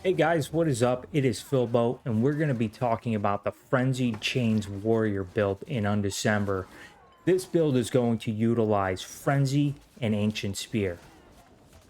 Hey guys, what is up? It is Philbo, and we're going to be talking about the Frenzied Chains Warrior build in Undecember. This build is going to utilize Frenzy and Ancient Spear.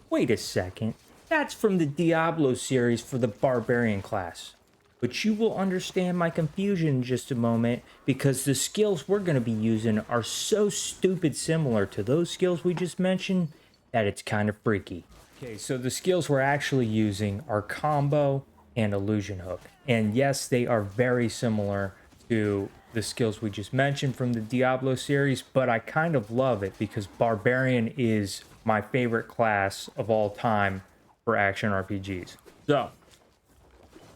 Wait a second, that's from the Diablo series for the barbarian class. But you will understand my confusion in just a moment because the skills we're going to be using are so stupid similar to those skills we just mentioned that it's kind of freaky. Okay, so the skills we're actually using are combo and illusion hook. And yes, they are very similar to the skills we just mentioned from the Diablo series, but I kind of love it because barbarian is my favorite class of all time for action RPGs. So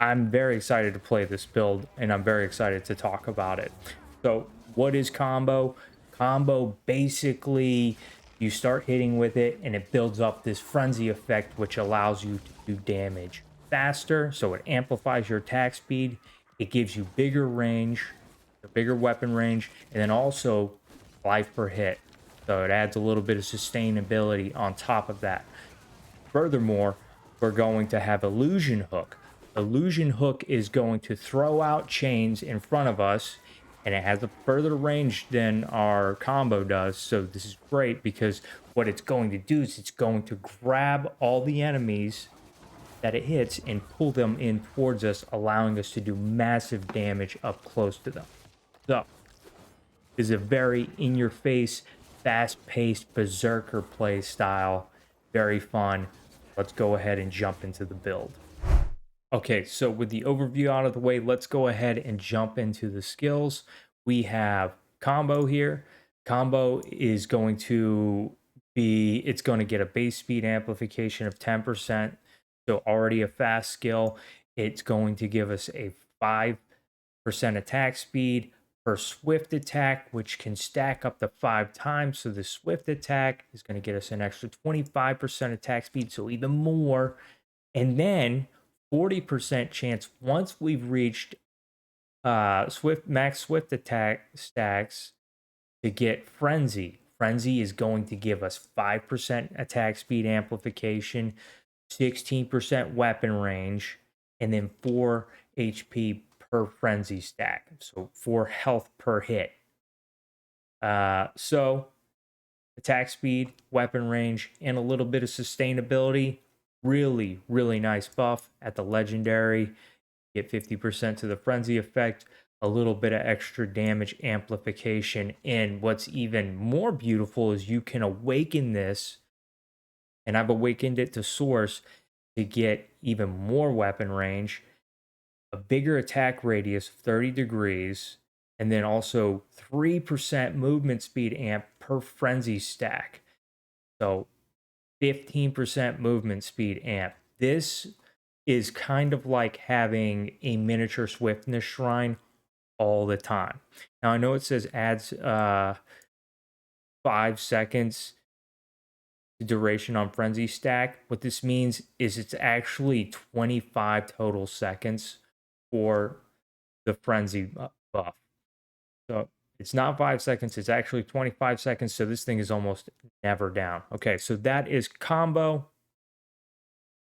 I'm very excited to play this build and I'm very excited to talk about it. So what is combo? Combo basically you start hitting with it and it builds up this frenzy effect which allows you to do damage faster. So it amplifies your attack speed. It gives you bigger range, a bigger weapon range, and then also life per hit. So it adds a little bit of sustainability on top of that. Furthermore, we're going to have illusion hook. Illusion hook is going to throw out chains in front of us, and it has a further range than our combo does. So this is great because what it's going to do is it's going to grab all the enemies that it hits and pull them in towards us, allowing us to do massive damage up close to them. So this is a very in-your-face, fast-paced berserker play style. Very fun. Let's go ahead and jump into the build. Okay, so with the overview out of the way, let's go ahead and jump into the skills. We have combo here. Combo is going to it's going to get a base speed amplification of 10%. So already a fast skill. It's going to give us a 5% attack speed per swift attack, which can stack up to 5 times. So the swift attack is going to get us an extra 25% attack speed, so even more. And then 40% chance once we've reached max swift attack stacks to get frenzy. Frenzy is going to give us 5% attack speed amplification, 16% weapon range, and then 4 HP per frenzy stack. So 4 health per hit. So attack speed, weapon range, and a little bit of sustainability. Really, really nice buff at the legendary. Get 50% to the frenzy effect, a little bit of extra damage amplification. And what's even more beautiful is you can awaken this, and I've awakened it to source to get even more weapon range, a bigger attack radius of 30 degrees, and then also 3% movement speed amp per frenzy stack. So 15% movement speed amp. This is kind of like having a miniature swiftness shrine all the time. Now I know it says adds 5 seconds duration on frenzy stack. What this means is it's actually 25 total seconds for the frenzy buff. So it's not 5 seconds, it's actually 25 seconds. So this thing is almost never down. Okay, so that is combo.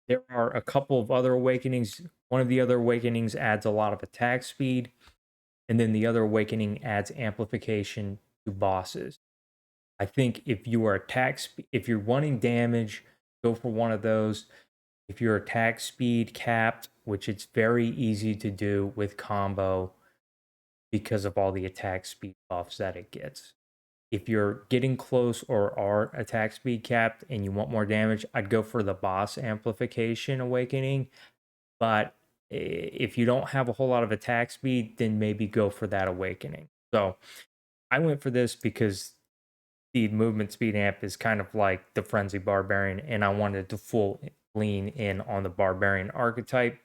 There are a couple of other awakenings. One of the other awakenings adds a lot of attack speed, and then the other awakening adds amplification to bosses. I think if you are if you're wanting damage, go for one of those. If your attack speed capped, which it's very easy to do with combo because of all the attack speed buffs that it gets. If you're getting close or are attack speed capped and you want more damage, I'd go for the boss amplification awakening. But if you don't have a whole lot of attack speed, then maybe go for that awakening. So I went for this because the movement speed amp is kind of like the frenzy barbarian, and I wanted to full lean in on the barbarian archetype.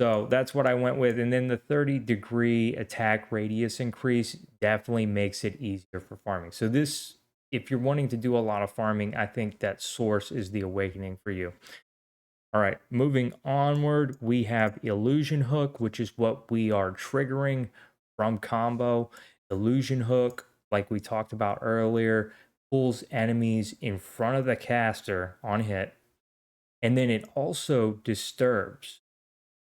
So that's what I went with. And then the 30-degree attack radius increase definitely makes it easier for farming. So this, if you're wanting to do a lot of farming, I think that source is the awakening for you. All right, moving onward, we have illusion hook, which is what we are triggering from combo. Illusion hook, like we talked about earlier, pulls enemies in front of the caster on hit And then it also disturbs.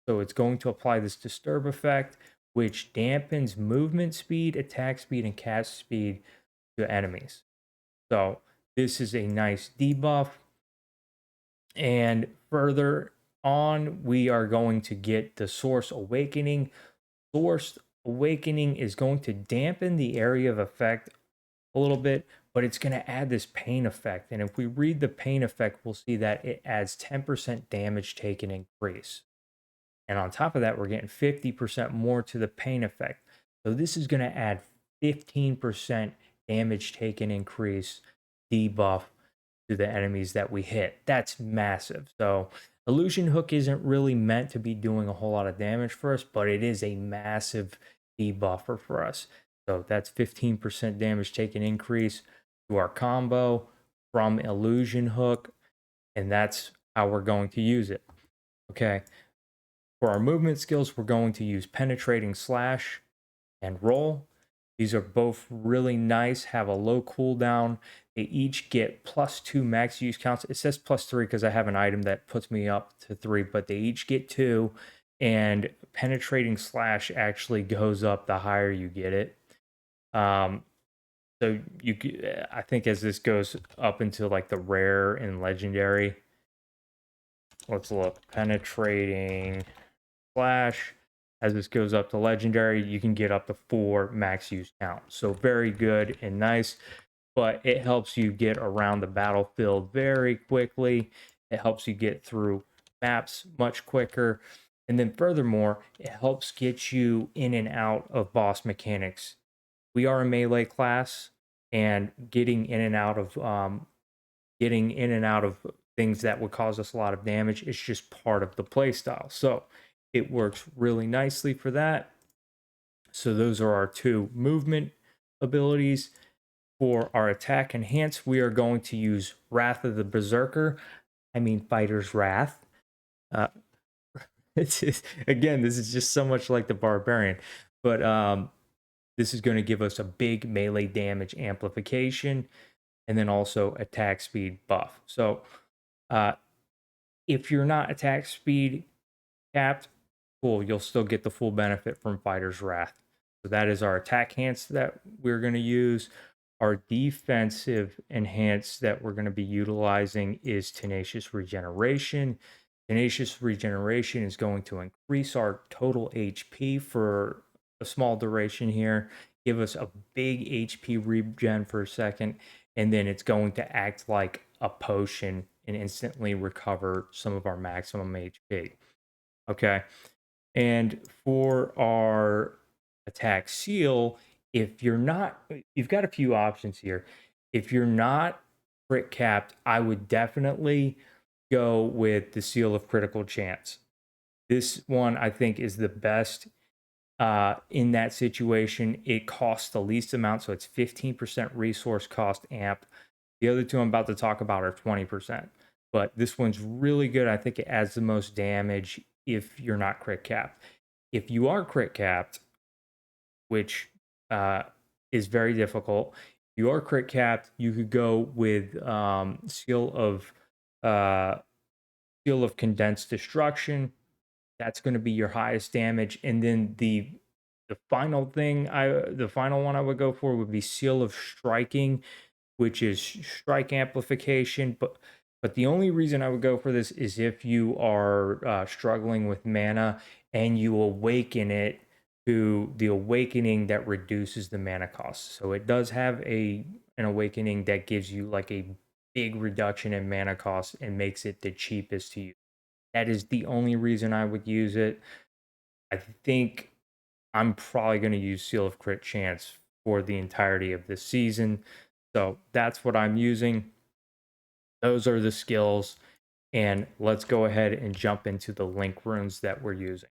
So it's going to apply this disturb effect, which dampens movement speed, attack speed, and cast speed to enemies. So this is a nice debuff. And further on, we are going to get the Source Awakening. Source Awakening is going to dampen the area of effect a little bit, but it's going to add this pain effect. And if we read the pain effect, we'll see that it adds 10% damage taken increase. And on top of that, we're getting 50% more to the pain effect. So this is going to add 15% damage taken increase debuff to the enemies that we hit. That's massive. So Illusion Hook isn't really meant to be doing a whole lot of damage for us, but it is a massive debuffer for us. So that's 15% damage taken increase to our combo from Illusion Hook, and that's how we're going to use it. Okay. For our movement skills, we're going to use Penetrating Slash and Roll. These are both really nice, have a low cooldown. They each get +2 max use counts. It says +3 because I have an item that puts me up to 3, but they each get 2. And Penetrating Slash actually goes up the higher you get it. So I think as this goes up into like the rare and legendary, let's look. Penetrating Slash. As this goes up to legendary, you can get up to 4 max use count. So very good and nice, but it helps you get around the battlefield very quickly. It helps you get through maps much quicker. And then furthermore, it helps get you in and out of boss mechanics. We are a melee class, and getting in and out of things that would cause us a lot of damage is just part of the playstyle. So it works really nicely for that. So those are our 2 movement abilities. For our attack enhance, we are going to use Wrath of the Berserker. I mean, Fighter's Wrath. Uh, again, this is just so much like the Barbarian. But this is going to give us a big melee damage amplification and then also attack speed buff. So if you're not attack speed capped, cool, you'll still get the full benefit from Fighter's Wrath. So that is our attack enhance that we're going to use. Our defensive enhance that we're going to be utilizing is Tenacious Regeneration. Tenacious Regeneration is going to increase our total HP for a small duration here, give us a big HP regen for a second, and then it's going to act like a potion and instantly recover some of our maximum HP. Okay. And for our attack seal, if you're not, you've got a few options here. If you're not crit capped, I would definitely go with the Seal of Critical Chance. This one I think is the best in that situation. It costs the least amount, so it's 15% resource cost amp. The other 2 I'm about to talk about are 20%, but this one's really good. I think it adds the most damage if you're not crit capped. If you are crit capped, which is very difficult, if you are crit capped, you could go with Seal of Condensed Destruction. That's going to be your highest damage, and then the final one I would go for would be Seal of Striking, which is strike amplification. But the only reason I would go for this is if you are struggling with mana and you awaken it to the awakening that reduces the mana cost. So it does have an awakening that gives you like a big reduction in mana cost and makes it the cheapest to use. That is the only reason I would use it. I think I'm probably going to use Seal of Crit Chance for the entirety of this season. So that's what I'm using. Those are the skills. And let's go ahead and jump into the link runes that we're using.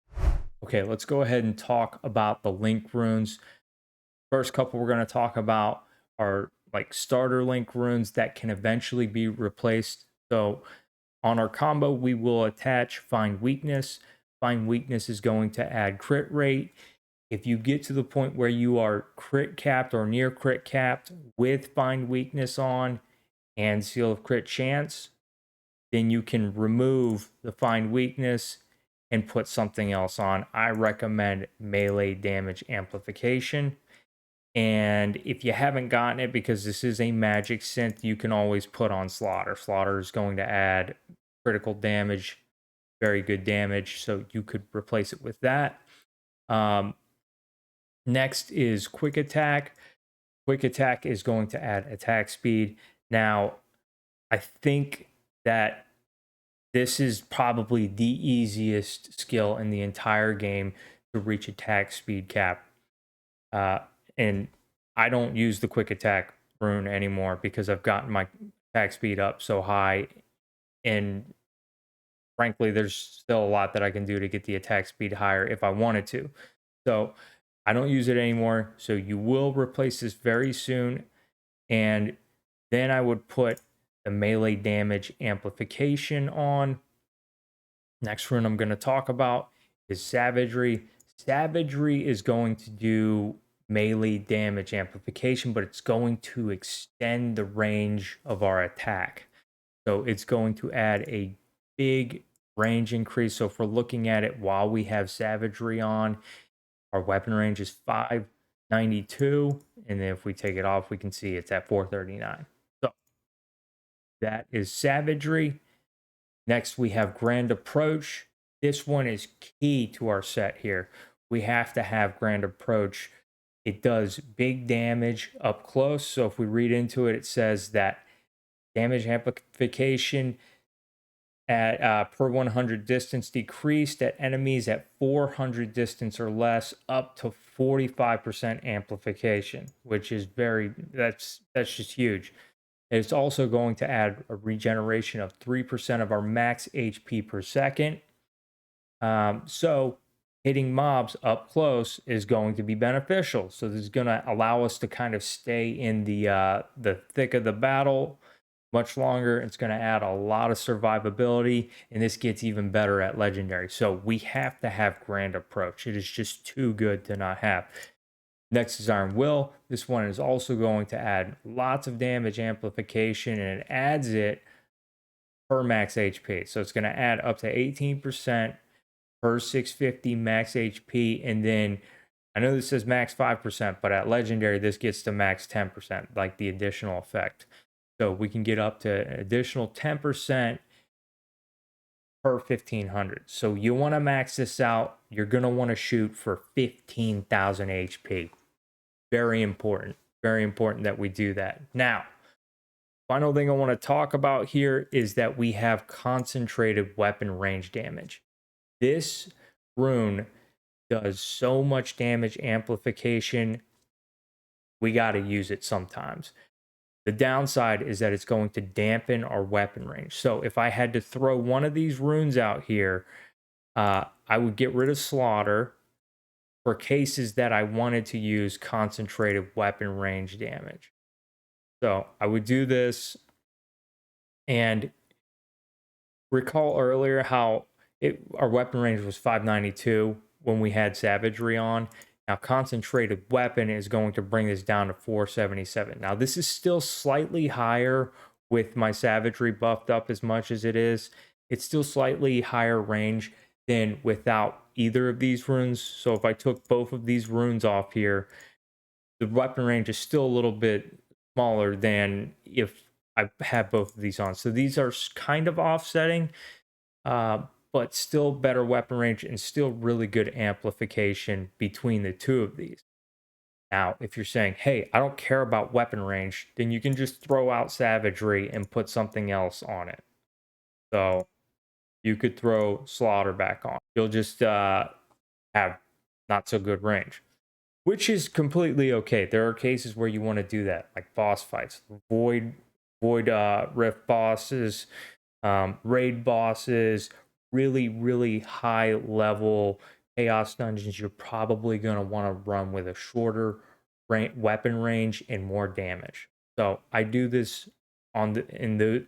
Okay, let's go ahead and talk about the link runes. First couple we're going to talk about are like starter link runes that can eventually be replaced. So on our combo, we will attach Find Weakness. Find Weakness is going to add crit rate. If you get to the point where you are crit capped or near crit capped with Find Weakness on and Seal of Crit Chance, then you can remove the find weakness and put something else on. I recommend melee damage amplification. And if you haven't gotten it, because this is a magic synth, you can always put on Slaughter. Slaughter is going to add critical damage, very good damage, so you could replace it with that. Next is Quick Attack. Quick Attack is going to add attack speed. Now, I think that this is probably the easiest skill in the entire game to reach attack speed cap. And I don't use the quick attack rune anymore because I've gotten my attack speed up so high. And frankly, there's still a lot that I can do to get the attack speed higher if I wanted to. So I don't use it anymore. So you will replace this very soon. And then I would put the melee damage amplification on. Next rune I'm going to talk about is Savagery. Savagery is going to do melee damage amplification, but it's going to extend the range of our attack. So it's going to add a big range increase. So if we're looking at it while we have Savagery on, our weapon range is 592. And then if we take it off, we can see it's at 439. So that is Savagery. Next, we have Grand Approach. This one is key to our set here. We have to have Grand Approach. It does big damage up close. So if we read into it, it says that damage amplification at per 100 distance decreased at enemies at 400 distance or less, up to 45% amplification, which is that's just huge. It's also going to add a regeneration of 3% of our max HP per second. So hitting mobs up close is going to be beneficial. So this is going to allow us to kind of stay in the thick of the battle much longer. It's going to add a lot of survivability, and this gets even better at Legendary. So we have to have Grand Approach. It is just too good to not have. Next is Iron Will. This one is also going to add lots of damage amplification, and it adds it per max HP. So it's going to add up to 18% per 650 max HP. And then I know this says max 5%, but at Legendary, this gets to max 10%, like the additional effect. So we can get up to an additional 10% per 1500. So you want to max this out. You're going to want to shoot for 15,000 HP. Very important that we do that. Now, final thing I want to talk about here is that we have concentrated weapon range damage. This rune does so much damage amplification. We got to use it sometimes. The downside is that it's going to dampen our weapon range. So if I had to throw one of these runes out here, I would get rid of Slaughter for cases that I wanted to use concentrated weapon range damage. So I would do this, and recall earlier how our weapon range was 592 when we had Savagery on. Now concentrated weapon is going to bring this down to 477. Now this is still slightly higher with my Savagery buffed up as much as it is. It's still slightly higher range than without either of these runes. So if I took both of these runes off here, the weapon range is still a little bit smaller than if I have both of these on. So these are kind of offsetting, but still better weapon range and still really good amplification between the two of these. Now, if you're saying, hey, I don't care about weapon range, then you can just throw out Savagery and put something else on it. So you could throw Slaughter back on. You'll just have not so good range, which is completely okay. There are cases where you want to do that, like boss fights, void rift bosses, raid bosses, really high level chaos dungeons. You're probably going to want to run with a shorter weapon range and more damage. So I do this on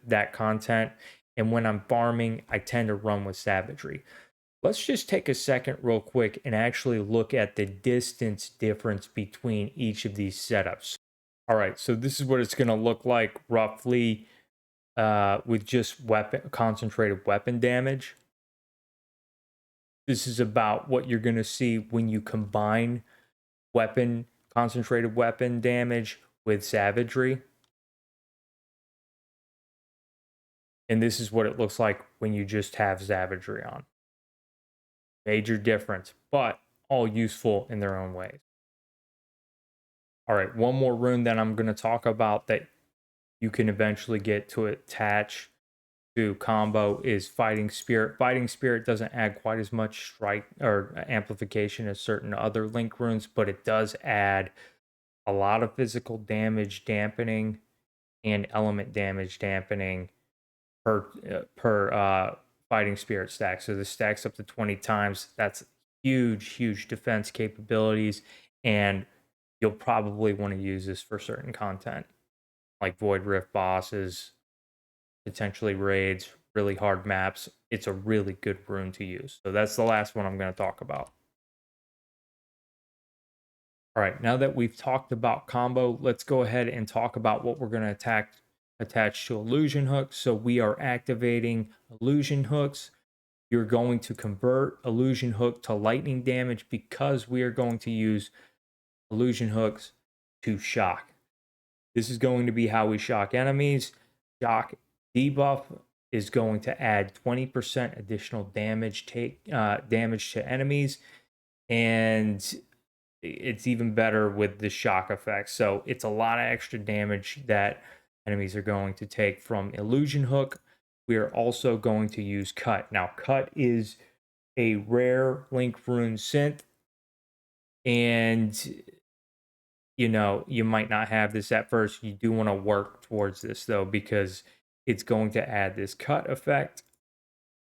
that content, and when I'm farming, I tend to run with Savagery. Let's just take a second real quick and actually look at the distance difference between each of these setups. All right, so this is what it's going to look like roughly with just concentrated weapon damage. This is about what you're going to see when you combine concentrated weapon damage with savagery. And this is what it looks like when you just have savagery on. Major difference, but all useful in their own ways. All right, one more rune that I'm going to talk about that you can eventually get to attach to combo is Fighting Spirit. Fighting Spirit doesn't add quite as much strike or amplification as certain other link runes, but it does add a lot of physical damage dampening and element damage dampening per Fighting Spirit stack. So this stacks up to 20 times. That's huge defense capabilities, and you'll probably want to use this for certain content like Void Rift bosses, potentially raids, really hard maps. It's a really good rune to use. So that's the last one I'm going to talk about. All right, now that we've talked about combo, let's go ahead and talk about what we're going to attach to illusion hooks. So we are activating illusion hooks. You're going to convert illusion hook to lightning damage because we are going to use illusion hooks to shock. This is going to be how we shock enemies. Shock debuff is going to add 20% additional damage to enemies, and it's even better with the shock effect. So it's a lot of extra damage that enemies are going to take from illusion hook. We are also going to use cut. Now, cut is a rare link rune synth, and you might not have this at first. You do want to work towards this though, because it's going to add this cut effect.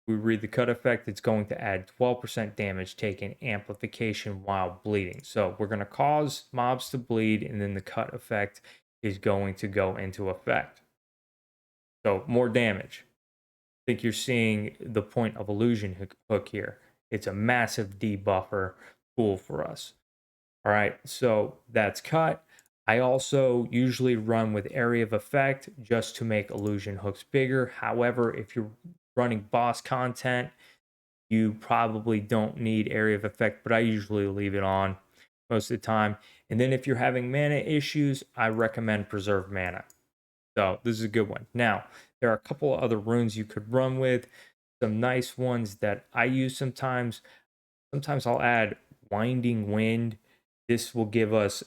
We read the cut effect, it's going to add 12% damage taken amplification while bleeding. So we're going to cause mobs to bleed, and then the cut effect is going to go into effect. So more damage. I think you're seeing the point of illusion hook here. It's a massive debuffer tool for us. All right, so that's cut. I also usually run with area of effect just to make illusion hooks bigger. However, if you're running boss content, you probably don't need area of effect, but I usually leave it on most of the time. And then if you're having mana issues, I recommend preserve mana. So this is a good one. Now, there are a couple of other runes you could run with. Some nice ones that I use sometimes. Sometimes I'll add Winding Wind. This will give us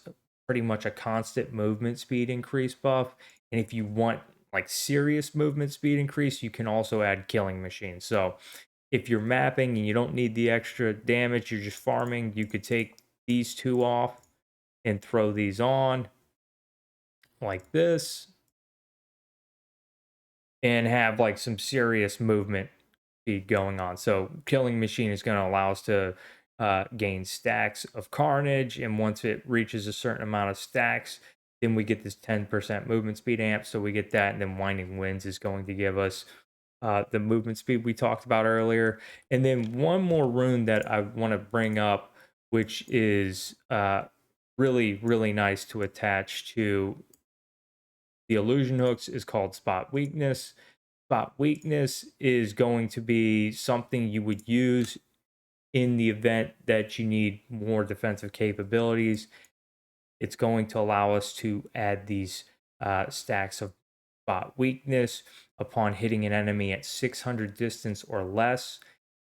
pretty much a constant movement speed increase buff. And if you want like serious movement speed increase, you can also add Killing Machine. So if you're mapping and you don't need the extra damage, you're just farming, you could take these two off and throw these on like this and have like some serious movement speed going on. So Killing Machine is going to allow us to gain stacks of carnage, and once it reaches a certain amount of stacks, then we get this 10% movement speed amp. So we get that, and then Winding Winds is going to give us the movement speed we talked about earlier. And then one more rune that I want to bring up, which is really nice to attach to the illusion hooks, is called Spot Weakness. Spot Weakness is going to be something you would use in the event that you need more defensive capabilities. It's going to allow us to add these stacks of Spot Weakness upon hitting an enemy at 600 distance or less,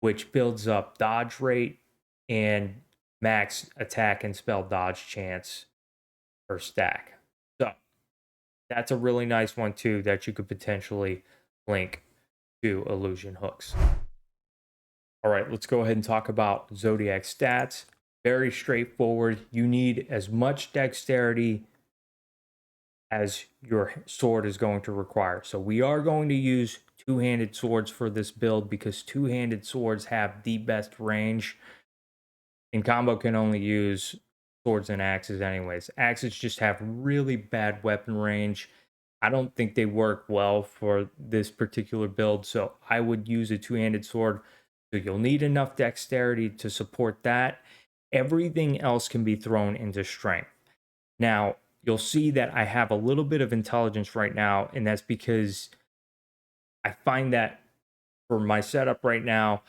which builds up dodge rate and max attack and spell dodge chance per stack. So that's a really nice one too that you could potentially link to illusion hooks. All right, let's go ahead and talk about zodiac stats. Very straightforward. You need as much dexterity as your sword is going to require. So we are going to use two-handed swords for this build because two-handed swords have the best range. And combo can only use swords and axes anyways. Axes just have really bad weapon range. I don't think they work well for this particular build, so I would use a two-handed sword. So you'll need enough dexterity to support that. Everything else can be thrown into strength. Now, you'll see that I have a little bit of intelligence right now, and that's because I find that for my setup right now,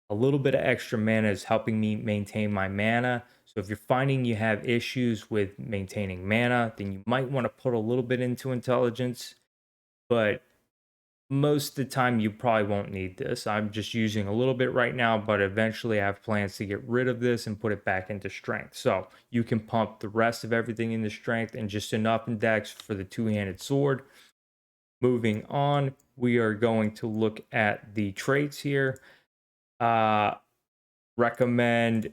a little bit of extra mana is helping me maintain my mana. So if you're finding you have issues with maintaining mana, then you might want to put a little bit into intelligence. But most of the time, you probably won't need this. I'm just using a little bit right now, but eventually I have plans to get rid of this and put it back into strength. So you can pump the rest of everything into strength and just enough in dex for the two-handed sword. Moving on, we are going to look at the traits here. Recommend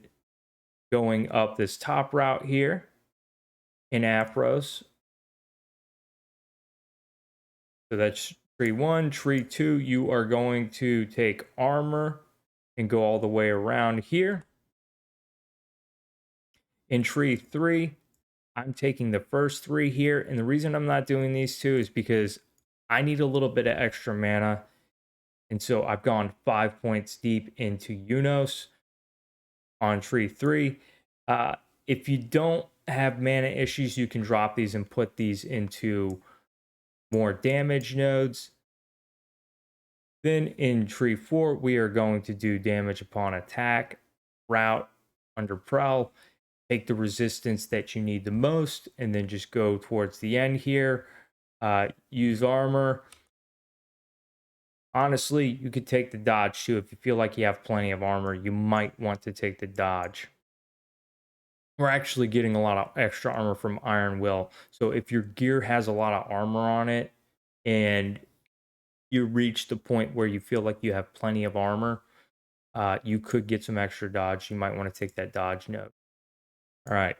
going up this top route here in Aphros. So that's tree 1. Tree 2, you are going to take armor and go all the way around here. In tree 3, I'm taking the first 3 here. And the reason I'm not doing these 2 is because I need a little bit of extra mana. And so I've gone 5 points deep into Unos on tree 3. If you don't have mana issues, you can drop these and put these into more damage nodes. Then in tree 4, we are going to do damage upon attack, route, under prowl, take the resistance that you need the most, and then just go towards the end here. Use armor. Honestly, you could take the dodge too. If you feel like you have plenty of armor, you might want to take the dodge. We're actually getting a lot of extra armor from Iron Will. So if your gear has a lot of armor on it and you reach the point where you feel like you have plenty of armor, you could get some extra dodge. You might want to take that dodge node. All right.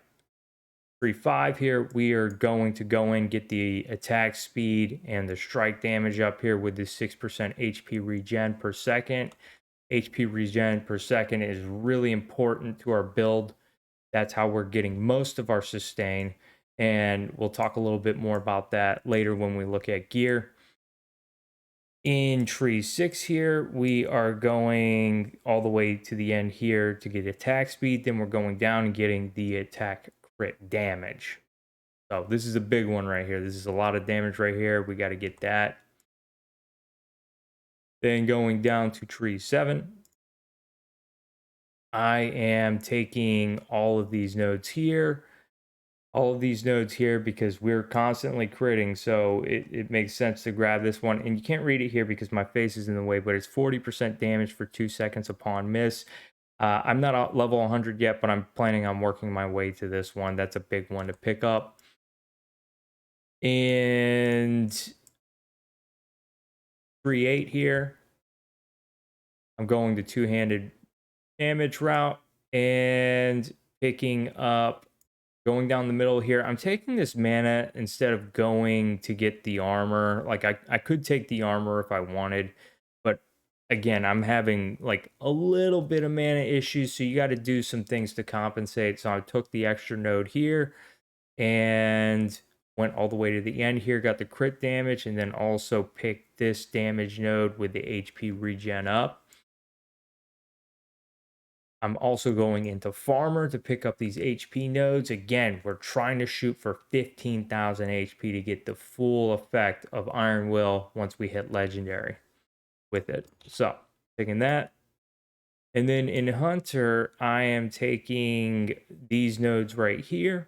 Tree 5 here, we are going to go in, get the attack speed and the strike damage up here with this 6% HP regen per second. HP regen per second is really important to our build. That's how we're getting most of our sustain. And we'll talk a little bit more about that later when we look at gear. In tree 6 here, we are going all the way to the end here to get attack speed. Then we're going down and getting the attack crit damage. So this is a big one right here. This is a lot of damage right here. We got to get that. Then going down to tree 7, I am taking all of these nodes here. All of these nodes here because we're constantly critting, so it makes sense to grab this one. And you can't read it here because my face is in the way, but it's 40% damage for 2 seconds upon miss. I'm not at level 100 yet, but I'm planning on working my way to this one. That's a big one to pick up. And tree 8 here, I'm going the two-handed damage route and picking up, going down the middle here. I'm taking this mana instead of going to get the armor. Like I could take the armor if I wanted, but again, I'm having like a little bit of mana issues, so you got to do some things to compensate. So I took the extra node here and went all the way to the end here, got the crit damage, and then also picked this damage node with the HP regen up. I'm also going into Farmer to pick up these HP nodes. Again, we're trying to shoot for 15,000 HP to get the full effect of Iron Will once we hit Legendary with it. So, taking that. And then in Hunter, I am taking these nodes right here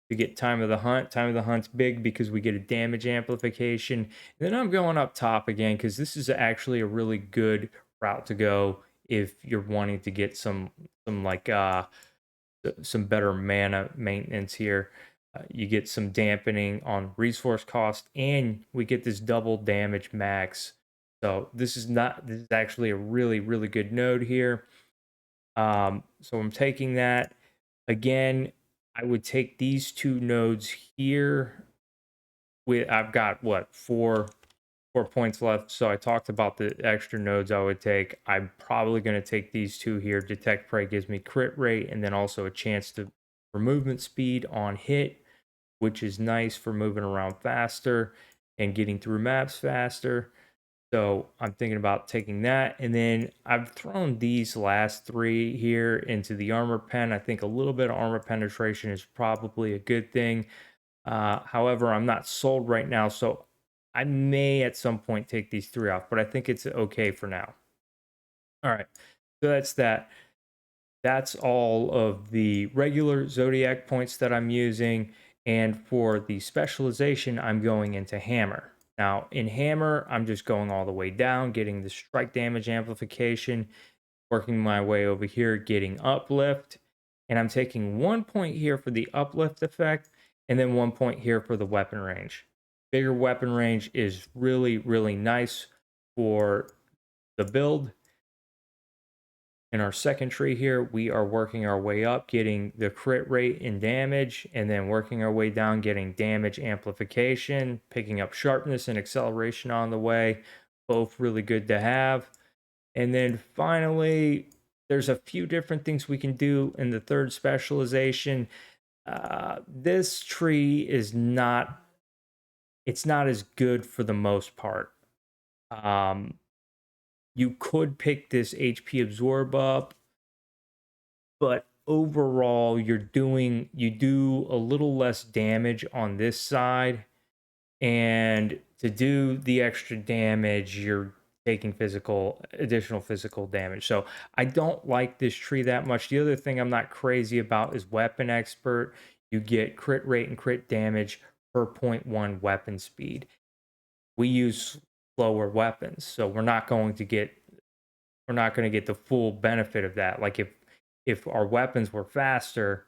to get Time of the Hunt. Time of the Hunt's big because we get a damage amplification. And then I'm going up top again because this is actually a really good route to go if you're wanting to get some better mana maintenance here. You get some dampening on resource cost, and we get this double damage max. So this is actually a really good node here. So I'm taking that. Again, I would take these 2 nodes here. I've got what, 4 points left. So I talked about the extra nodes I would take. I'm probably going to take these 2 here. Detect Prey gives me crit rate and then also a chance for movement speed on hit, which is nice for moving around faster and getting through maps faster. So I'm thinking about taking that. And then I've thrown these last 3 here into the armor pen. I think a little bit of armor penetration is probably a good thing. However, I'm not sold right now. So I may at some point take these 3 off, but I think it's okay for now. All right, so that's that. That's all of the regular zodiac points that I'm using. And for the specialization, I'm going into hammer. Now, in hammer, I'm just going all the way down, getting the strike damage amplification, working my way over here, getting uplift. And I'm taking 1 point here for the uplift effect, and then 1 point here for the weapon range. Bigger weapon range is really, really nice for the build. In our second tree here, we are working our way up, getting the crit rate and damage, and then working our way down, getting damage amplification, picking up sharpness and acceleration on the way. Both really good to have. And then finally, there's a few different things we can do in the third specialization. This tree is not, it's not as good for the most part. You could pick this HP absorb up, but overall you do a little less damage on this side, and to do the extra damage you're taking additional physical damage. So I don't like this tree that much. The other thing I'm not crazy about is weapon expert. You get crit rate and crit damage per 0.1 weapon speed. We use slower weapons, so we're not going to get the full benefit of that. Like if our weapons were faster,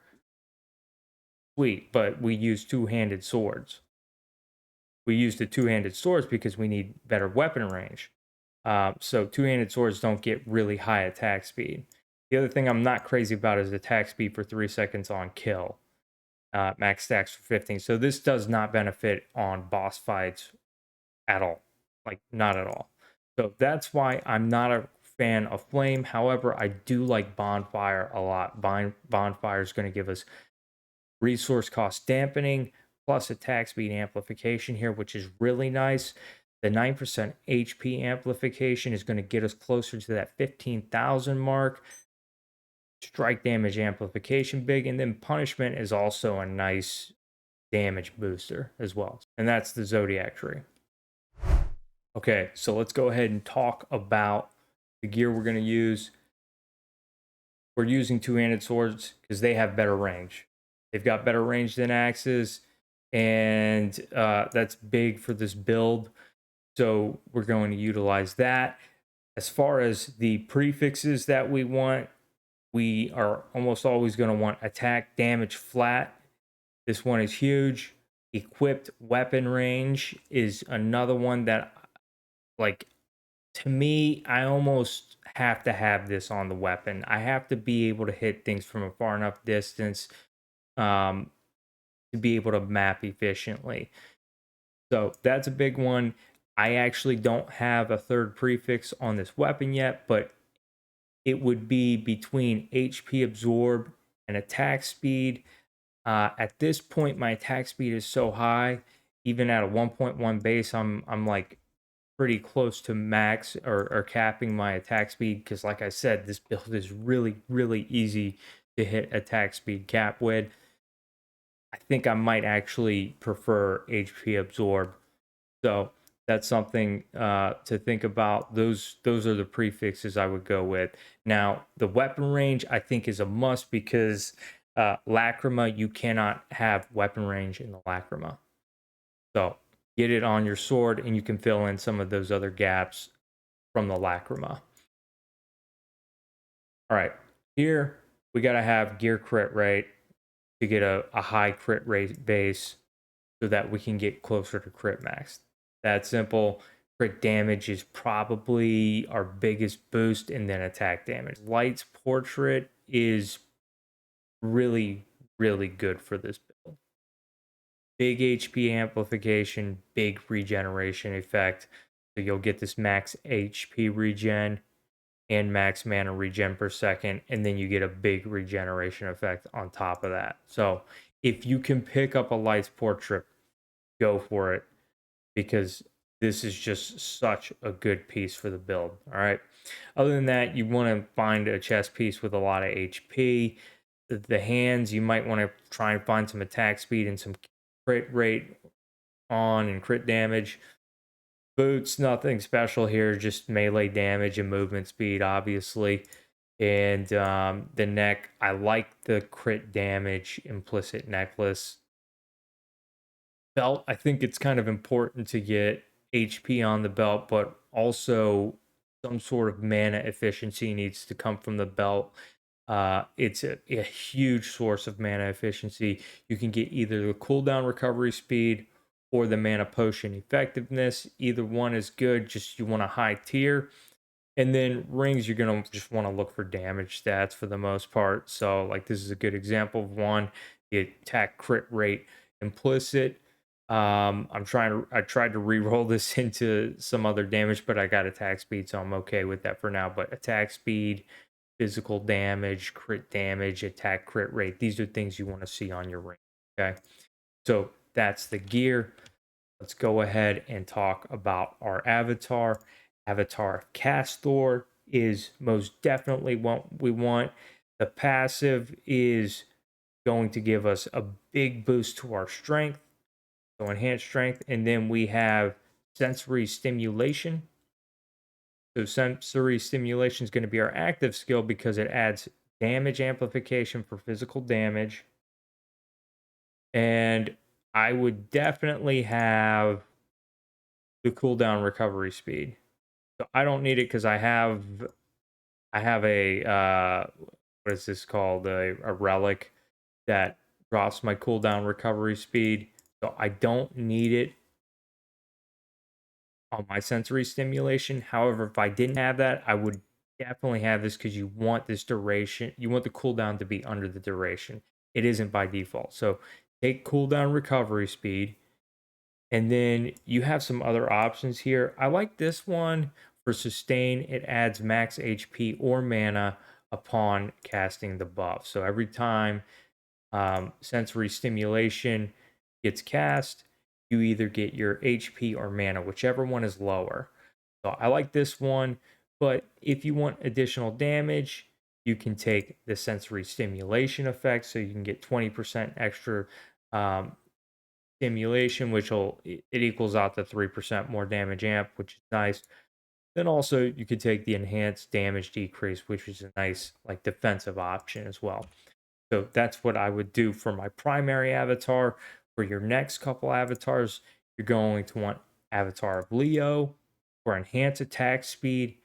sweet, but we use two-handed swords. We use the two-handed swords because we need better weapon range. So two-handed swords don't get really high attack speed. The other thing I'm not crazy about is attack speed for 3 seconds on kill. Max stacks for 15. So this does not benefit on boss fights at all. Like, not at all. So that's why I'm not a fan of flame. However, I do like bonfire a lot. Bonfire is going to give us resource cost dampening plus attack speed amplification here, which is really nice. The 9% HP amplification is going to get us closer to that 15,000 mark. Strike damage amplification big, and then punishment is also a nice damage booster as well. And that's the zodiac tree. Okay, so let's go ahead and talk about the gear we're going to use. We're using two-handed swords because they have better range. They've got better range than axes, and that's big for this build. So we're going to utilize that. As far as the prefixes that we want, we are almost always going to want attack damage flat. This one is huge. Equipped weapon range is another one that, like, to me, I almost have to have this on the weapon. I have to be able to hit things from a far enough distance to be able to map efficiently. So that's a big one. I actually don't have a third prefix on this weapon yet, but it would be between HP absorb and attack speed. At this point, my attack speed is so high, even at a 1.1 base, I'm like pretty close to max or capping my attack speed, because like I said, this build is really, really easy to hit attack speed cap with. I think I might actually prefer HP absorb. So that's something to think about. Those are the prefixes I would go with. Now, the weapon range I think is a must, because Lacrima, you cannot have weapon range in the Lacrima. So get it on your sword and you can fill in some of those other gaps from the Lacrima. All right, here we got to have gear crit rate to get a high crit rate base so that we can get closer to crit max. That simple. Crit damage is probably our biggest boost, and then attack damage. Light's Portrait is really, really good for this build. Big HP amplification, big regeneration effect. So you'll get this max HP regen and max mana regen per second, and then you get a big regeneration effect on top of that. So if you can pick up a Light's Portrait, go for it, because this is just such a good piece for the build. All right. Other than that, you want to find a chest piece with a lot of HP. The hands, you might want to try and find some attack speed and some crit rate on and crit damage. Boots, nothing special here, just melee damage and movement speed, obviously. And the neck, I like the crit damage implicit necklace. Belt, I think it's kind of important to get HP on the belt, but also some sort of mana efficiency needs to come from the belt. It's a huge source of mana efficiency. You can get either the cooldown recovery speed or the mana potion effectiveness. Either one is good, just you want a high tier. And then rings, you're gonna just want to look for damage stats for the most part. So, like, this is a good example of one. The attack crit rate implicit. I tried to re-roll this into some other damage, but I got attack speed, so I'm okay with that for now. But attack speed, physical damage, crit damage, attack crit rate. These are things you want to see on your ring. Okay. So that's the gear. Let's go ahead and talk about our avatar. Avatar Castor is most definitely what we want. The passive is going to give us a big boost to our strength, so enhanced strength. And then we have sensory stimulation. So sensory stimulation is going to be our active skill because it adds damage amplification for physical damage. And I would definitely have the cooldown recovery speed. So I don't need it because I have a what is this called, a relic that drops my cooldown recovery speed. So I don't need it on my sensory stimulation. However, if I didn't have that, I would definitely have this because you want this duration. You want the cooldown to be under the duration. It isn't by default. So take cooldown recovery speed. And then you have some other options here. I like this one for sustain. It adds max HP or mana upon casting the buff. So every time sensory stimulation gets cast, you either get your HP or mana, whichever one is lower. So I like this one, but if you want additional damage, you can take the sensory stimulation effect, so you can get 20% extra um, stimulation, which will it equals out to 3% more damage amp, which is nice. Then also you could take the enhanced damage decrease, which is a nice like defensive option as well. So that's what I would do for my primary avatar. For your next couple avatars, you're going to want Avatar of Leo for enhanced attack speed.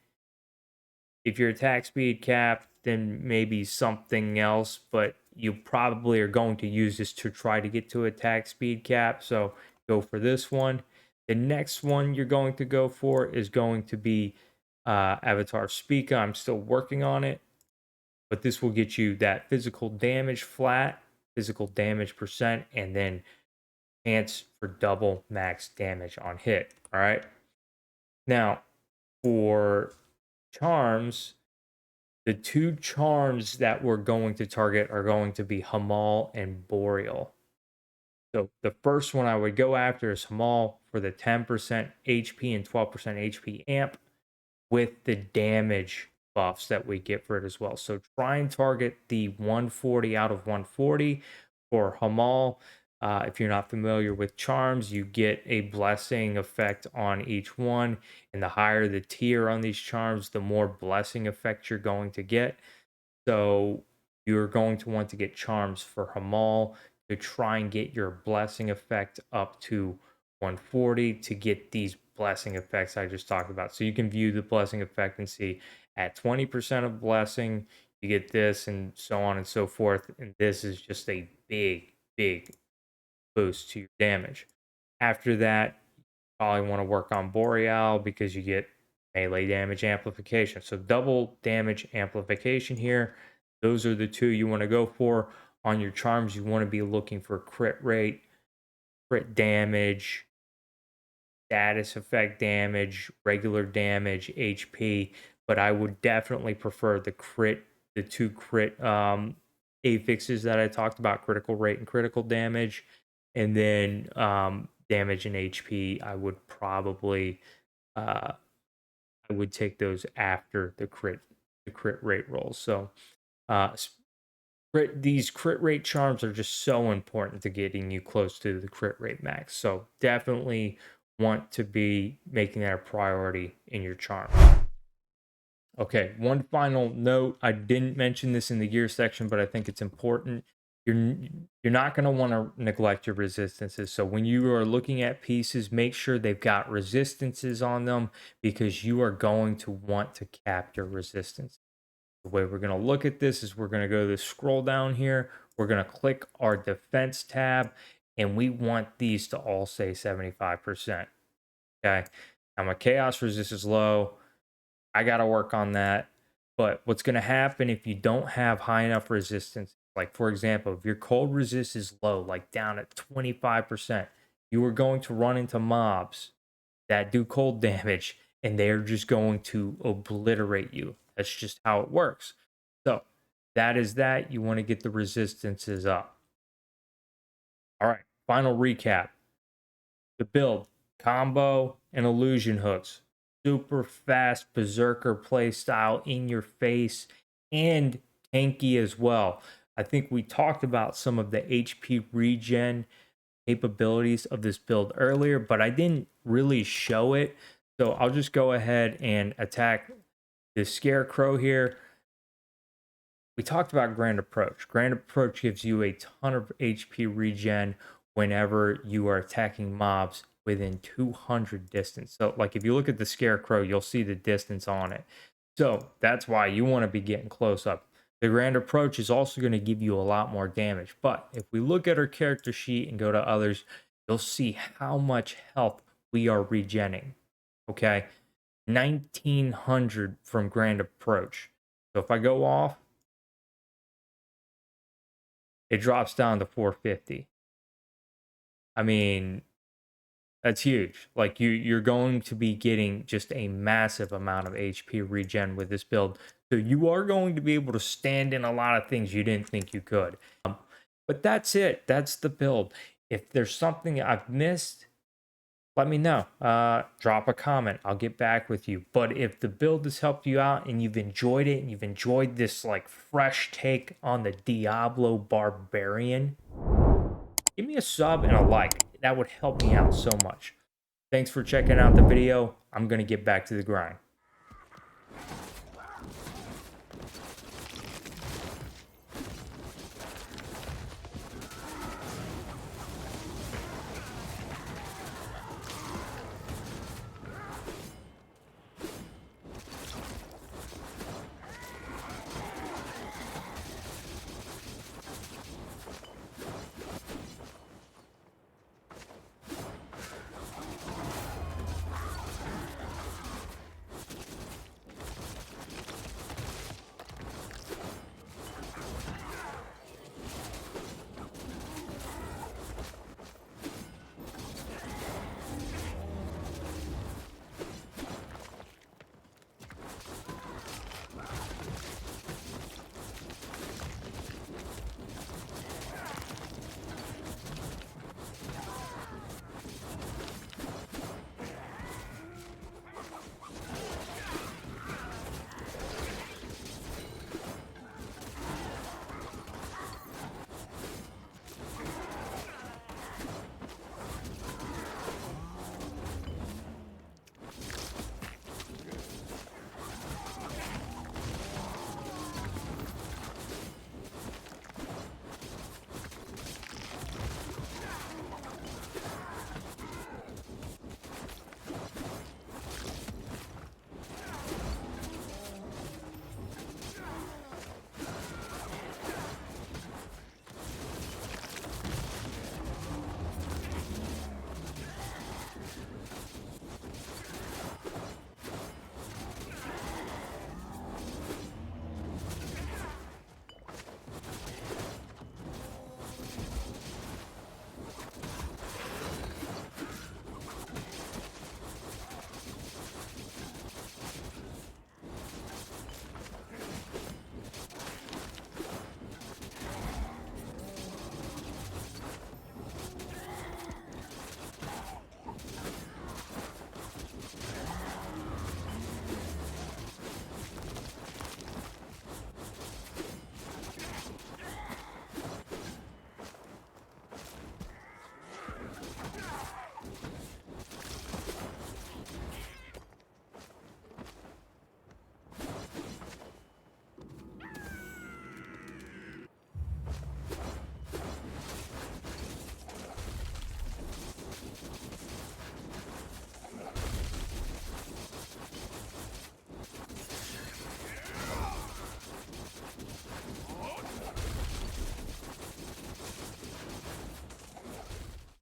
If your attack speed capped, then maybe something else, but you probably are going to use this to try to get to attack speed cap. So go for this one. The next one you're going to go for is going to be Avatar Speaker. I'm still working on it, but this will get you that physical damage flat, physical damage percent, and then chance for double max damage on hit. All right. Now, for charms, the two charms that we're going to target are going to be Hamal and Boreal. So the first one I would go after is Hamal for the 10% HP and 12% HP amp with the damage buffs that we get for it as well. So try and target the 140 out of 140 for Hamal. If you're not familiar with charms, you get a blessing effect on each one. And the higher the tier on these charms, the more blessing effect you're going to get. So you're going to want to get charms for Hamal to try and get your blessing effect up to 140 to get these blessing effects I just talked about. So you can view the blessing effect and see at 20% of blessing, you get this and so on and so forth. And this is just a big, big boost to your damage. After that, you probably want to work on Boreal because you get melee damage amplification. So double damage amplification here. Those are the two you want to go for. On your charms, you want to be looking for crit rate, crit damage, status effect damage, regular damage, HP. But I would definitely prefer the two crit affixes that I talked about, critical rate and critical damage. And then damage and HP, uh, I would take those after the crit rate rolls. So uh, these crit rate charms are just so important to getting you close to the crit rate max. So definitely want to be making that a priority in your charm. Okay, one final note. I didn't mention this in the gear section, but I think it's important. You're not going to want to neglect your resistances. So when you are looking at pieces, make sure they've got resistances on them, because you are going to want to cap your resistance. The way we're going to look at this is we're going to go to the scroll down here. We're going to click our defense tab, and we want these to all say 75%. Okay. Now my chaos resist is low. I got to work on that. But what's going to happen if you don't have high enough resistance, like for example, if your cold resist is low, like down at 25%, you are going to run into mobs that do cold damage, and they're just going to obliterate you. That's just how it works. So that is that. You want to get the resistances up. All right, final recap. The build, combo and illusion hooks. Super fast berserker play style, in your face, and tanky as well. I think we talked about some of the HP regen capabilities of this build earlier, but I didn't really show it. So I'll just go ahead and attack the scarecrow here. We talked about Grand Approach. Grand Approach gives you a ton of HP regen whenever you are attacking mobs within 200 distance. So like if you look at the scarecrow, you'll see the distance on it. So that's why you want to be getting close up. The Grand Approach is also going to give you a lot more damage. But if we look at our character sheet and go to others, you'll see how much health we are regenning. Okay, 1900 from Grand Approach. So if I go off, it drops down to 450. I mean, that's huge. Like you're going to be getting just a massive amount of HP regen with this build. So you are going to be able to stand in a lot of things you didn't think you could. But that's it. That's the build. If there's something I've missed, let me know. Drop a comment. I'll get back with you. But if the build has helped you out and you've enjoyed it, and you've enjoyed this like fresh take on the Diablo barbarian, give me a sub and a like. That would help me out so much. Thanks for checking out the video. I'm going to get back to the grind.